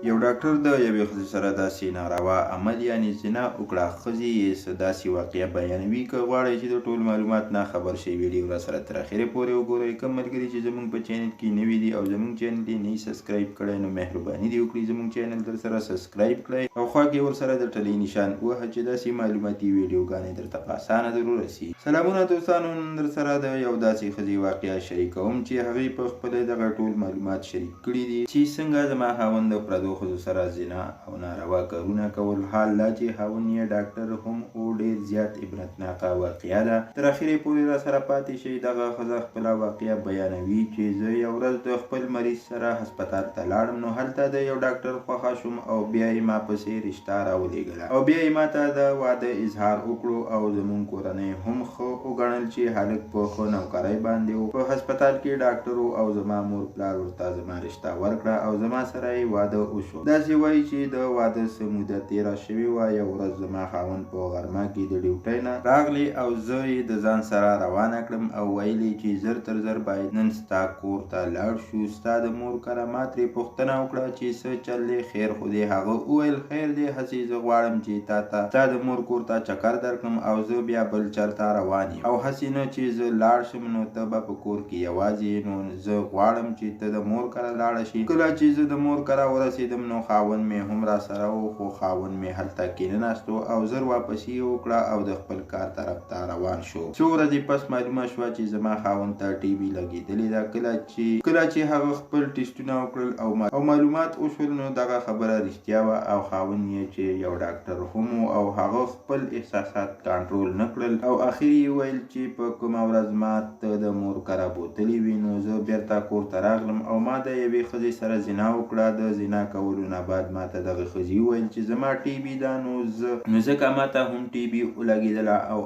یو ډاکټر د یوې ښځې سره داسې ناروا عمل یعنې زنا وکړه. ښځې یې څه داسې واقعه بیانوي. که غواړئ چې د ټول معلومات نه خبر شئ ویډیو راسره تر اخره پورې وګورئ. کوم ملګري چې زموږ په چینل کې نوي دي او زموږ چینل یې نه سبسکرایب کړی نو مهرباني دې وکړئ زموږ چینل درسره سبسکرایب کړئ او خوا کې ورسره د ټلۍ نشان ووهه چې داسې معلوماتي ویډیوګانې درته په اسانه در ورسي. سلامونه دوستانو، نن درسره د یو داسې ښځې واقعه شریکوم چې هغې په خپله دغه ټول معلومات شریک کړي دي چې څنګه زما خاوند د پردو ښځو سره زنا او ناروا کارونه کول. حال دا چې خاوند یې ډاکټر هم او ډېر زیات عبرتناکه واقعه ده. تر اخرې پورې راسره پاتې شئ. دغه ښځه خپله واقعه بیانوي چې زه یو ورځ د خپل مریض سره هسپتال ته لاړم، نو هلته د یو ډاکټر خوښه شوم او بیا یې ما پسې رشته راولېږله او بیا یې ماته د واده اظهار وکړو او زموږ کورنۍ هم ښه وګڼل چې هلک په ښه نوکرۍ باندې و. په هسپتال کې ډاکټر او زما مور پلار ورته زما رشته ورکړه او زما سره یې واده وشو. داسې وایي چې د واده څه موده تېره شوې وه. یو ورځ زما خاوند په غرمه کې د ډیوټۍ نه راغلی او زه یې د ځان سره روانه کړم او ویلې چې زر تر زر باید نن ستا کور ته لاړ شو. ستا د مور کره ما ترې پوښتنه وکړه چې څه چل دی، خیر خو دی؟ هغه وویل خیر دی، هسې زه غواړم چې تا ته ستا د مور کور ته چکر درکړم او زه بیا بل چرته روان یم او هسې نه چې زه لاړ شم نو ته به په کور کې یوازې یې. نو زه غواړم چې ته د مور کره لاړه شي. کله چې زه د مور کره ورسېدم نو خاوند مې هم را سره و، خو خاوند مې هلته کېناستو او زر واپسي یې وکړه او د خپل کار طرف ته روان شو. څو ورځې پس معلومه شوه چې زما خاوند ته ټي بي لګېدلې ده. کله چې هغه خپل ټسټونه وکړل او معلومات وشول نو دغه خبره رښتیا وه او خاوند یې چې یو ډاکټر هم او هغه خپل احساسات کنټرول نه کړل او اخر یې ویل چې په کومه ورځ ما ته د مور کره بوتلې وي نو زه بیرته کور ته راغلم او ما د یوې ښځې سره زنا وکړه. د زنا کولو نه بعد ما ته دغه ښځې وویل چې زما ټي بي ده نو ځکه ما ته هم ټي بي ولګېدله او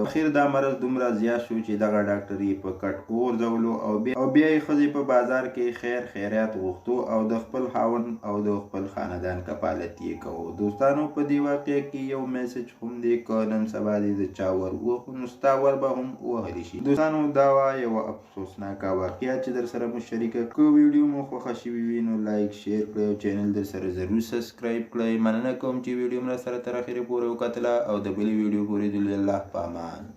اخر دا مرض دومره زیات شو چې دغه ډاکټر یې په کټ وغورځولو او بیا یې ښځې په بازار کې خیرات غوښتو او د خپل خاوند او د خپل خاندان کفالت یې کوو. دوستانو، په دې واقعه کې یو میسج هم دی که نن سبا دې د چا ور ووهو نو ستا ور به هم ووهلی شي. دوستانو، دا وه یوه افسوسناکه واقعه چې در سره مو شریکه. که ویډیو مو خوښه شوې وي نو لایک شیر کړئ او چینل در سره ضرور سبسکرایب کړئ. مننه کوم چې ویډیو مو سره تر اخره پورې وکتله او د بلې ویډیو پورې د الله په امان.